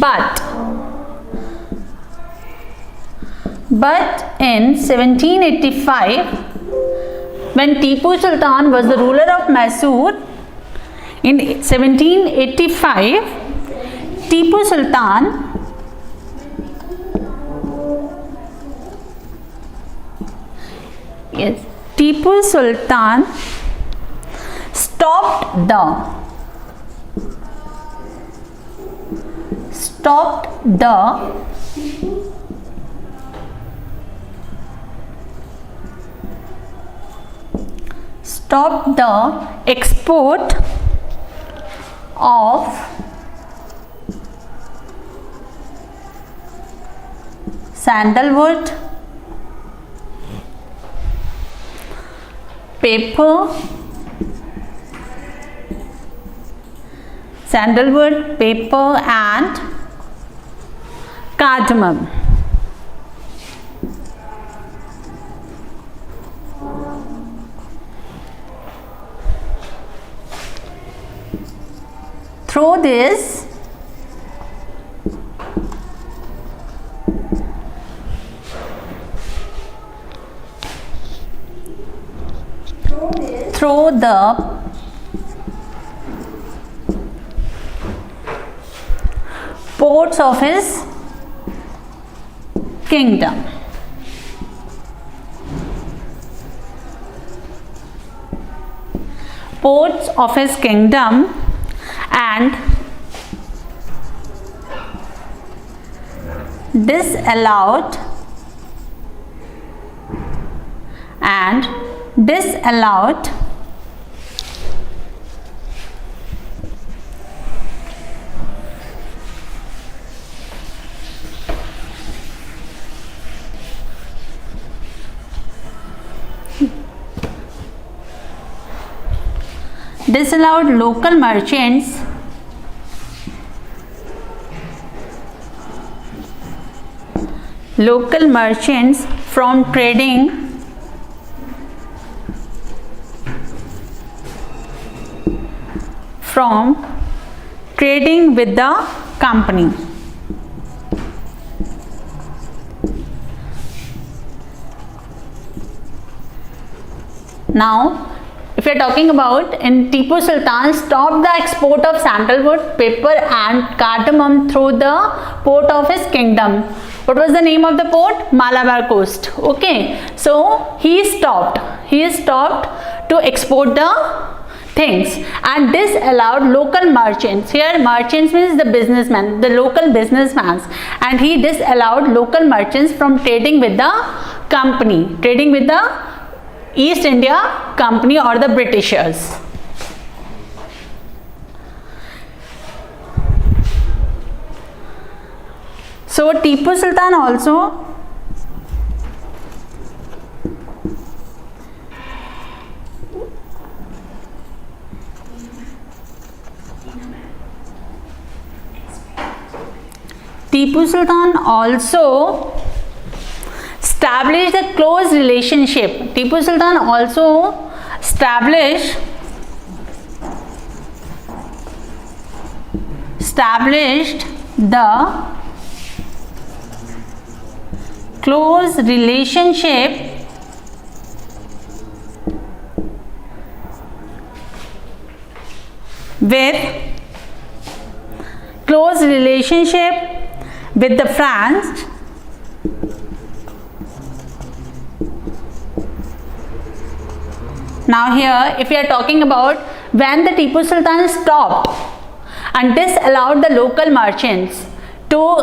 But in 1785, when Tipu Sultan was the ruler of Mysore, in 1785, Tipu Sultan stopped the export of sandalwood, paper and cardamom. Through this, through the ports of his kingdom. Ports of his kingdom, and disallowed local merchants from trading with the company. Now, if you are talking about in Tipu Sultan stopped the export of sandalwood, paper and cardamom through the port of his kingdom. What was the name of the port? Malabar Coast. Okay, so he stopped to export the things and disallowed local merchants. Here merchants means the businessmen, the local businessmen, and he disallowed local merchants from trading with the company, trading with the East India Company or the Britishers. So Tipu Sultan also established a close relationship. Tipu Sultan also established the close relationship with the France. Now here, if we are talking about when the Tipu Sultan stopped and disallowed the local merchants to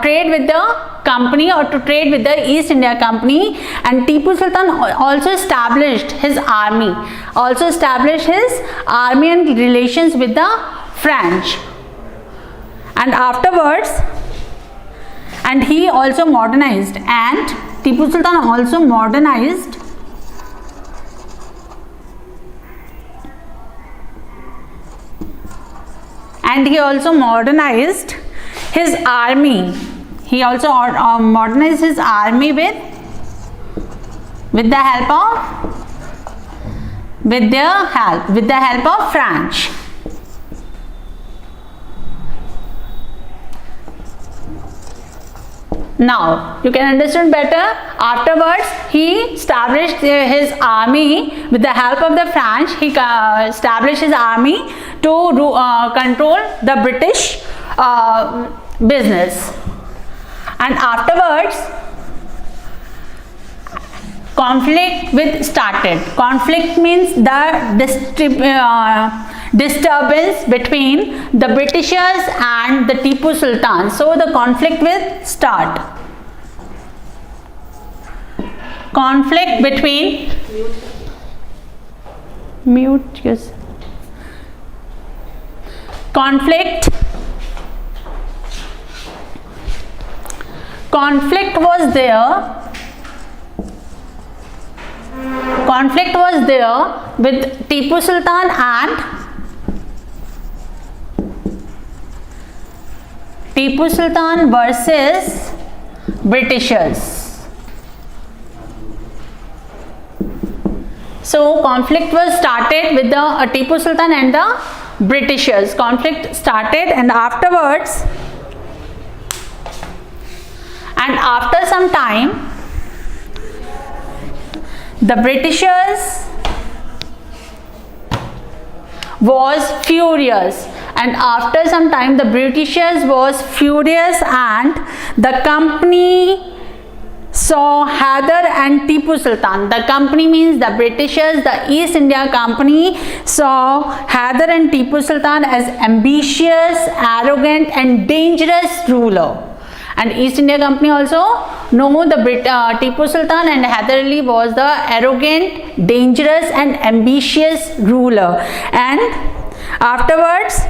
trade with the company or to trade with the East India Company, and Tipu Sultan also established his army and relations with the French, and afterwards, and he also modernized, and Tipu Sultan also modernized his army. He also modernized his army with the help of French. Now you can understand better. Afterwards, he established his army with the help of the French. He established his army to control the British business. And afterwards, conflict started. Conflict means the disturbance between the Britishers and the Tipu Sultan. So the conflict will start. Conflict between conflict was there. Conflict was there with Tipu Sultan and Tipu Sultan versus Britishers. So conflict was started with the Tipu Sultan and the Britishers. Conflict started, and afterwards, and after some time, the Britishers was furious, and after some time the Britishers was furious, and the company saw Hyder and Tipu Sultan. The company means the Britishers, the East India Company saw Hyder and Tipu Sultan as ambitious, arrogant and dangerous ruler. And East India Company also know the Tipu Sultan and Hyder Ali was the arrogant, dangerous and ambitious ruler. And afterwards,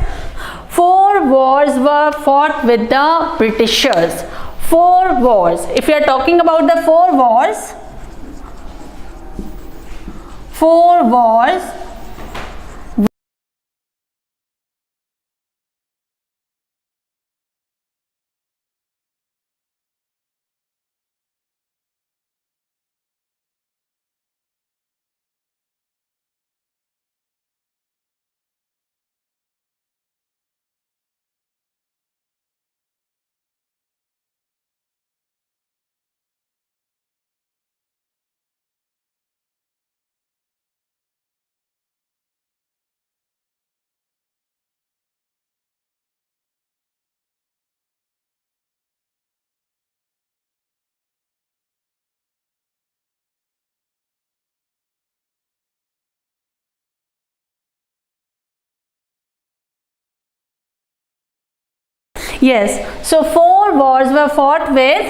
4 wars were fought with the Britishers. 4 wars. If you are talking about the 4 wars, 4 wars Yes, so 4 wars were fought with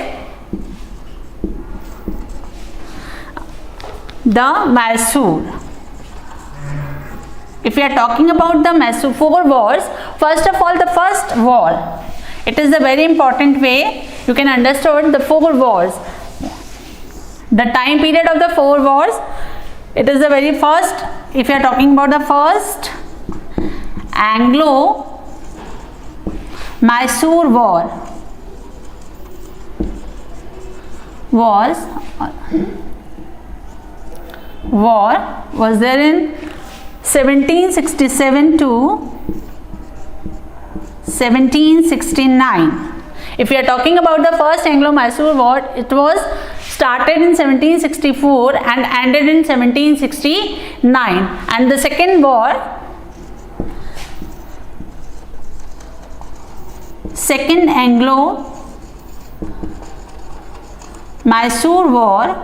the Mysore. If we are talking about the Mysore 4 wars, first of all, the first war, it is a very important way you can understand the 4 wars. The time period of the 4 wars, it is the very first. If you are talking about the first Anglo-Mysore war was there in 1767 to 1769. If we are talking about the first Anglo-Mysore war, it was started in 1764 and ended in 1769. And the second war, second Anglo-Mysore war,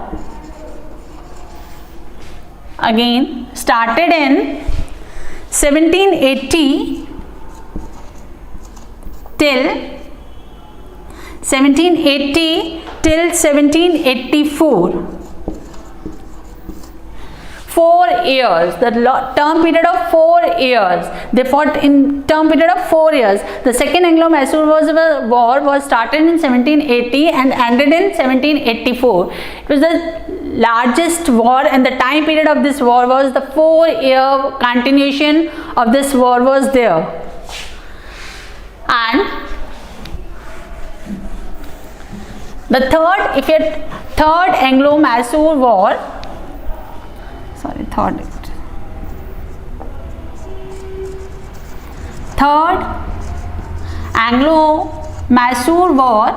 again started in 1780 till 1784. 4 years, the term period of 4 years. They fought in term period of 4 years. The second Anglo-Mysore war was started in 1780 and ended in 1784. It was the largest war, and the time period of this war was the 4-year continuation of this war was there. And the third Anglo-Mysore war, third Anglo-Mysore war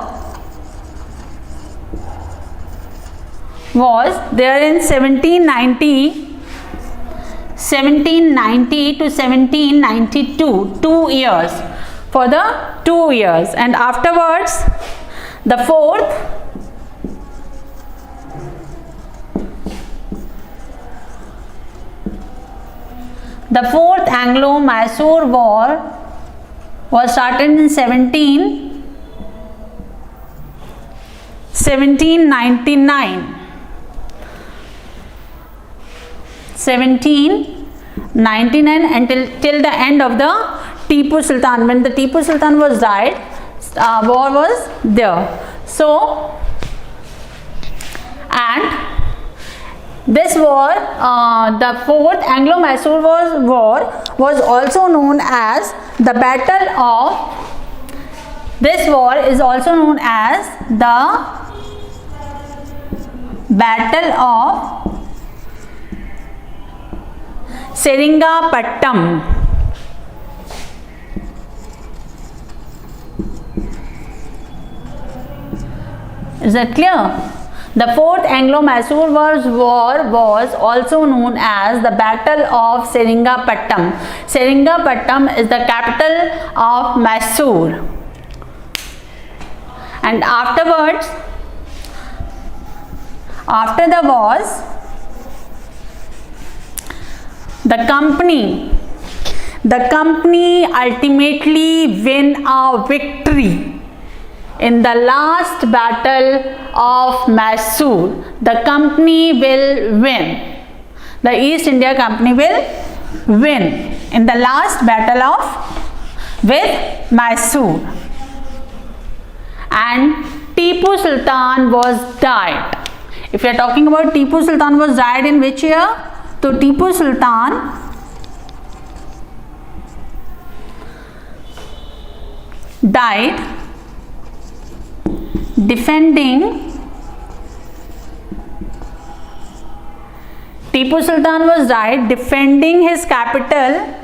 was there in 1790 to 1792, 2 years, for the 2 years, and afterwards the fourth Anglo-Mysore War was started in 1799 until till the end of the Tipu Sultan. When the Tipu Sultan was died, war was there. So, and this war, the fourth Anglo-Mysore war was also known as the Battle of, this war is also known as the Battle of Seringapatam. Is that clear? The fourth Anglo-Mysore war was also known as the Battle of Seringapatam. Seringapatam is the capital of Mysore. And afterwards, after the wars, the company ultimately win a victory in the last battle of Mysore. The company will win. The East India Company will win in the last battle with Mysore. And Tipu Sultan was died. If you are talking about Tipu Sultan was died in which year? So Tipu Sultan died defending, Tipu Sultan was died defending his capital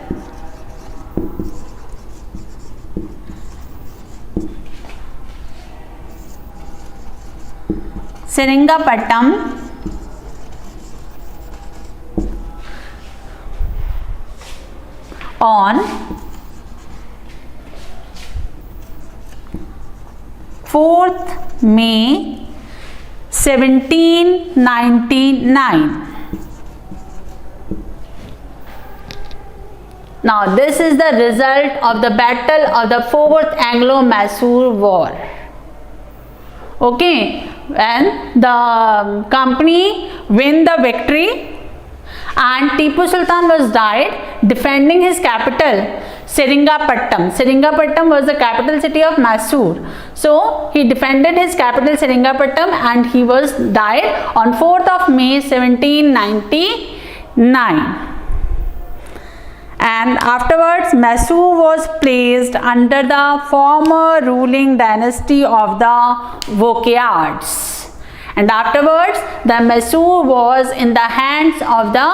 Seringapatam on 4th May 1799. Now this is the result of the battle of the 4th Anglo-Mysore War. Okay, and the company win the victory and Tipu Sultan was died defending his capital Seringapatam. Seringapatam was the capital city of Mysore. So he defended his capital Seringapatam and he was died on 4th of May 1799. And afterwards Mysore was placed under the former ruling dynasty of the Wokyards. And afterwards the Mysore was in the hands of the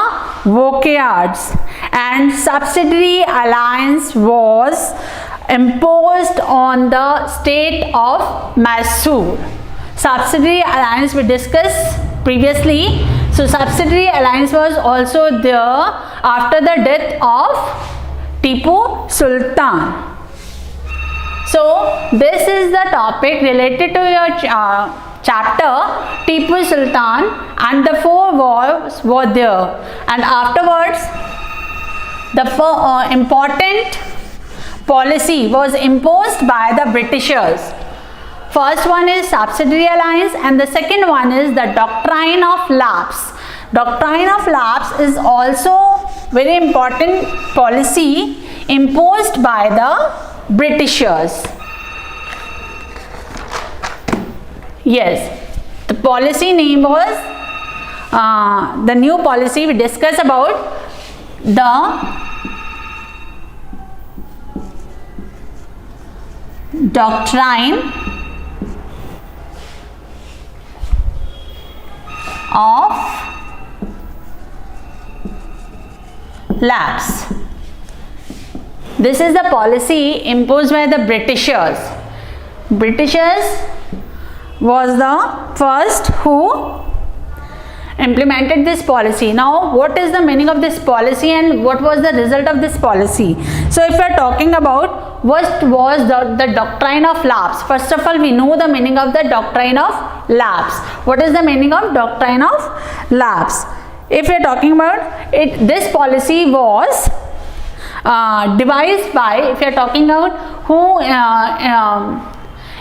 Wokyards and subsidiary alliance was imposed on the state of Mysore. Subsidiary alliance we discussed previously. So subsidiary alliance was also there after the death of Tipu Sultan. So this is the topic related to your chapter Tipu Sultan and the 4 wars were there, and afterwards the important policy was imposed by the Britishers. First one is subsidiary alliance and the second one is the doctrine of lapse. Doctrine of lapse is also very important policy imposed by the Britishers. Yes, the policy name was the new policy we discussed about the doctrine of lapse. This is the policy imposed by the Britishers. Britishers was the first who implemented this policy. Now, what is the meaning of this policy and what was the result of this policy? So, if we are talking about what was the doctrine of lapse, first of all, we know the meaning of the doctrine of lapse. What is the meaning of doctrine of lapse? If we are talking about it, this policy was devised by, if you are talking about who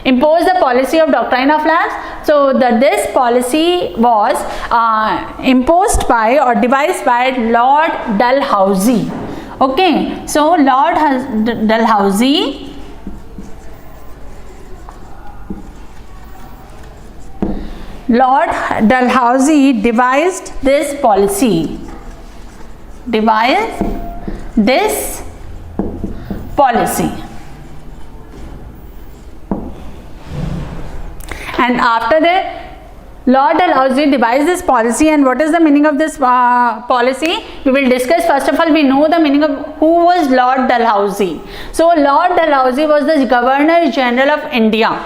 imposed the policy of doctrine of lapse, so this policy was imposed by or devised by Lord Dalhousie. Okay, so Lord Dalhousie devised this policy. And after that, Lord Dalhousie devised this policy, and what is the meaning of this policy? We will discuss. First of all, we know the meaning of who was Lord Dalhousie. So, Lord Dalhousie was the Governor General of India.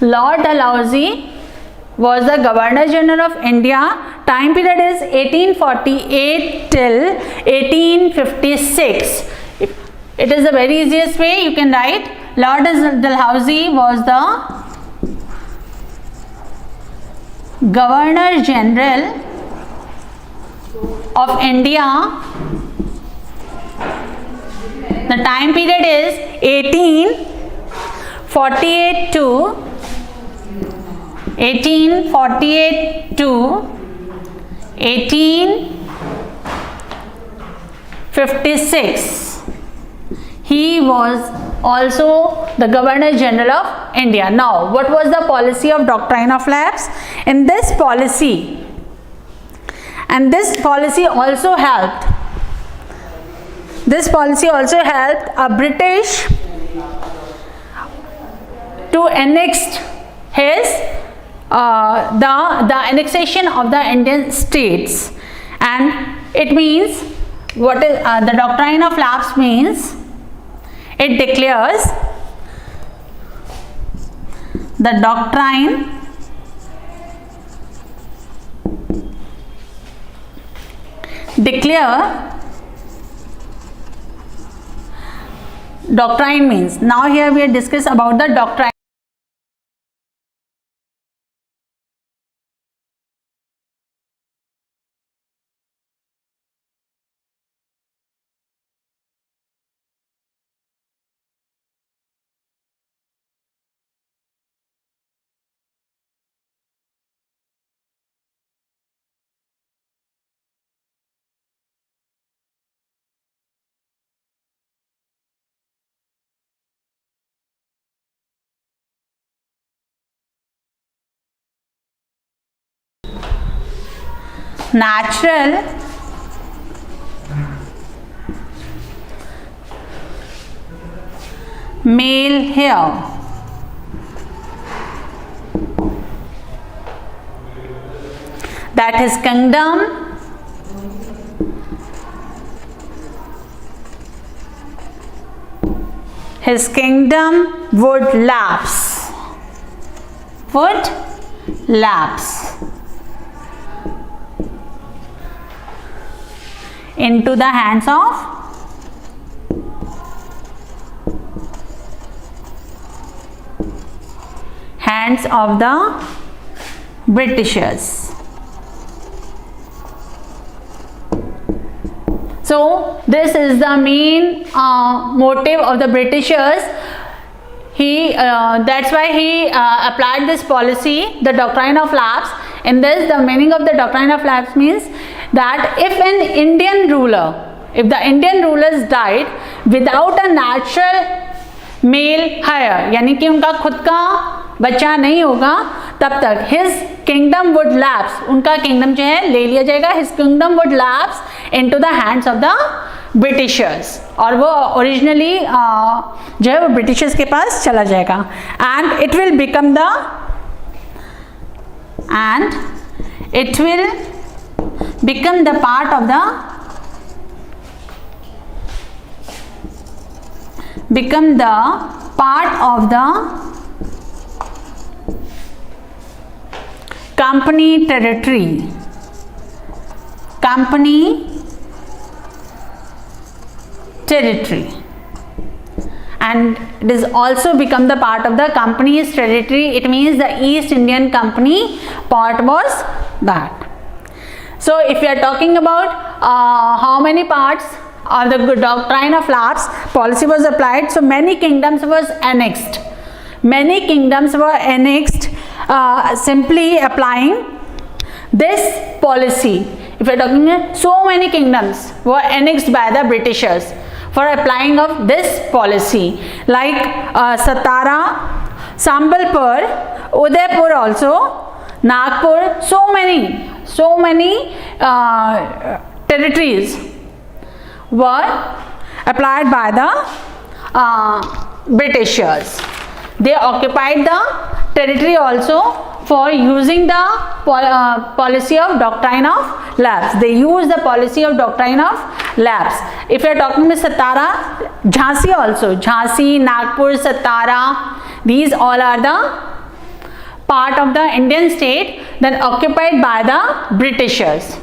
Lord Dalhousie was the Governor General of India. Time period is 1848 till 1856. It is the very easiest way you can write. Lord Dalhousie was the Governor General of India. The time period is 1848 to 1856. He was also the Governor General of India. Now, what was the policy of doctrine of lapse? In this policy, and this policy also helped a British to annex his the annexation of the Indian states. And it means, what is the doctrine of lapse means? It declares the doctrine means, now here we are discuss about the doctrine. Natural male hair. That his kingdom would lapse. Into the hands of the Britishers. So this is the main motive of the Britishers. That's why he applied this policy, the doctrine of lapse. In this, the meaning of the doctrine of lapse means that if the Indian rulers died without a natural male heir, यानी कि उनका खुद का बच्चा नहीं होगा, तब तक his kingdom would lapse, उनका kingdom जो है ले लिया जाएगा, his kingdom would lapse into the hands of the Britishers, और वो originally जो है वो Britishers के पास चला जाएगा, and it will become the part of the company territory. company territory, and it is also become the part of the company's territory. It means the East Indian Company part was that. So if we are talking about how many parts of the doctrine of lapse policy was applied, so many kingdoms was annexed. Many kingdoms were annexed, simply applying this policy. If we are talking, so many kingdoms were annexed by the Britishers for applying of this policy, like Satara, Sambalpur, Udaipur also, Nagpur, so many territories were applied by the Britishers. They occupied the territory also for using the policy of doctrine of lapse. They use the policy of doctrine of lapse. If you are talking about Satara, Jhansi also, Jhansi, Nagpur, Satara, these all are the part of the Indian state that occupied by the Britishers,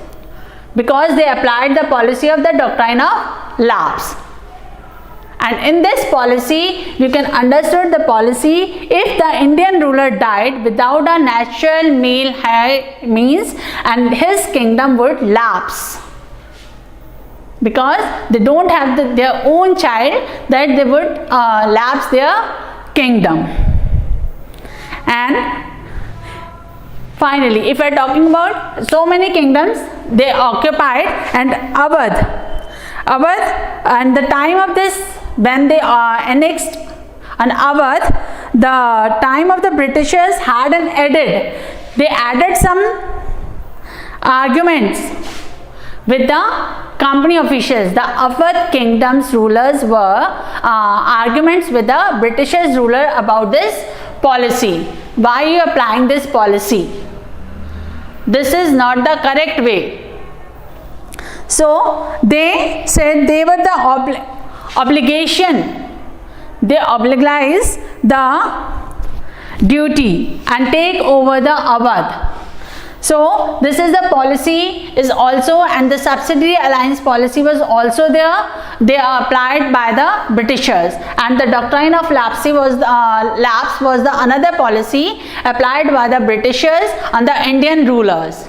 because they applied the policy of the doctrine of lapse. And in this policy, you can understand the policy, if the Indian ruler died without a natural male heir means, and his kingdom would lapse, because they don't have their own child, that they would lapse their kingdom. And finally, if we are talking about so many kingdoms they occupied, and Awadh, and the time of this, when they annexed an Awadh, the time of the Britishers had they added some arguments with the company officials. The Awadh kingdom's rulers were arguments with the Britishers ruler about this policy. Why are you applying this policy? This is not the correct way. So they said they were the obligation. They obliged the duty and take over the Awadh. So this is the policy is also, and the subsidiary alliance policy was also there. They are applied by the Britishers, and the doctrine of lapse was the another policy applied by the Britishers on the Indian rulers.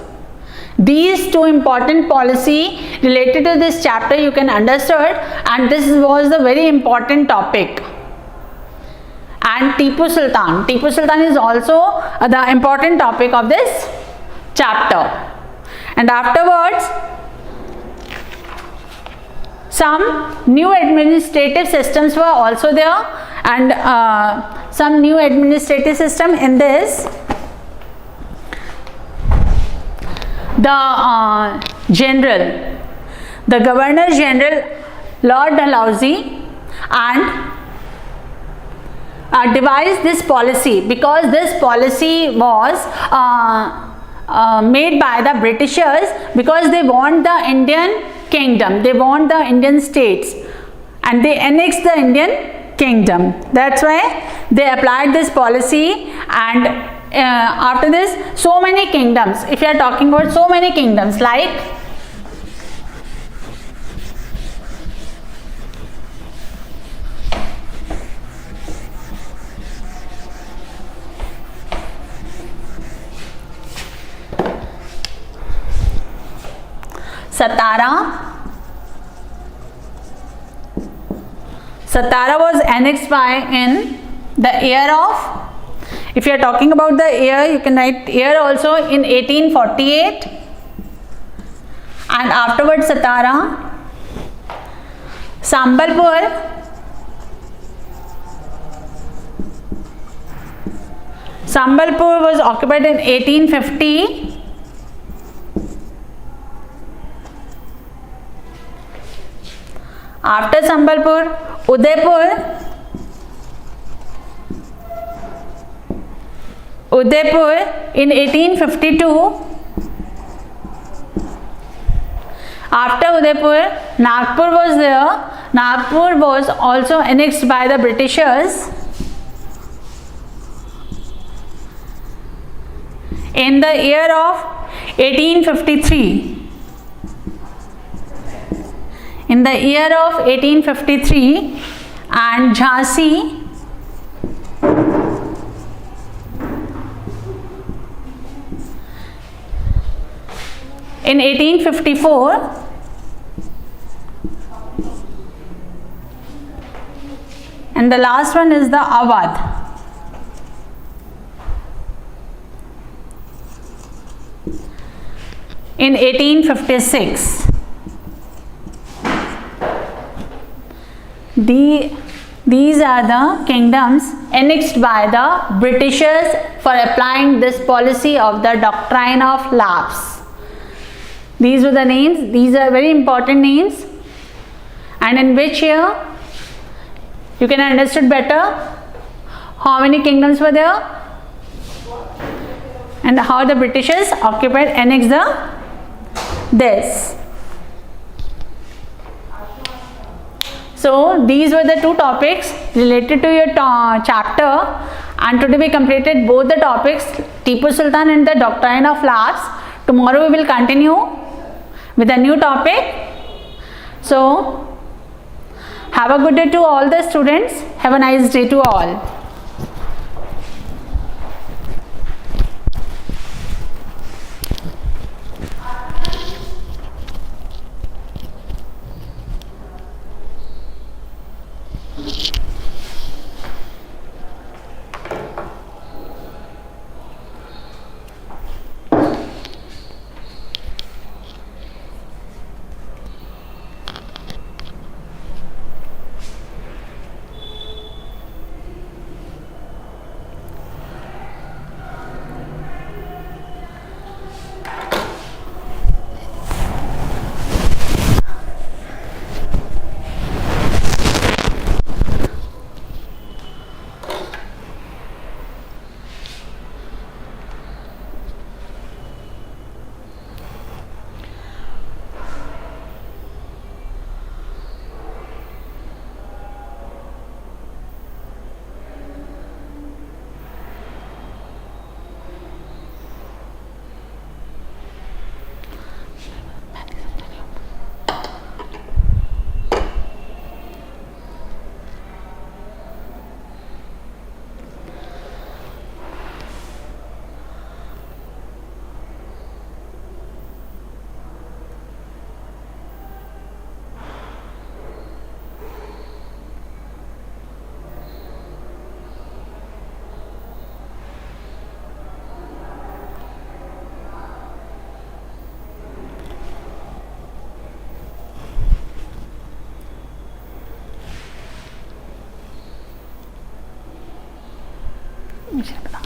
These two important policy related to this chapter you can understand, and this was the very important topic. And Tipu Sultan is also the important topic of this chapter. And afterwards, some new administrative systems were also there, and some new administrative system in this. The Governor General Lord Dalhousie and devised this policy, because this policy was made by the Britishers, because they want the Indian kingdom, they want the Indian states, and they annexed the Indian kingdom. That's why they applied this policy. And after this, so many kingdoms, if you are talking about so many kingdoms, like Satara was annexed in the year of, if you are talking about the year, you can write year also, in 1848. And afterwards Satara, Sambalpur was occupied in 1850. After Sambalpur, Udaipur in 1852. After Udaipur, Nagpur was there. Nagpur was also annexed by the Britishers in the year of 1853. in the year of 1853 and Jhansi in 1854, and the last one is the Awadh. In 1856. These are the kingdoms annexed by the Britishers for applying this policy of the doctrine of lapse. These were the names. These are very important names. And in which year? You can understand better how many kingdoms were there and how the Britishers occupied, annexed this. So these were the two topics related to your chapter, and today we completed both the topics, Tipu Sultan and the doctrine of lapse. Tomorrow we will continue with a new topic. So have a good day to all the students. Have a nice day to all. मुझे बता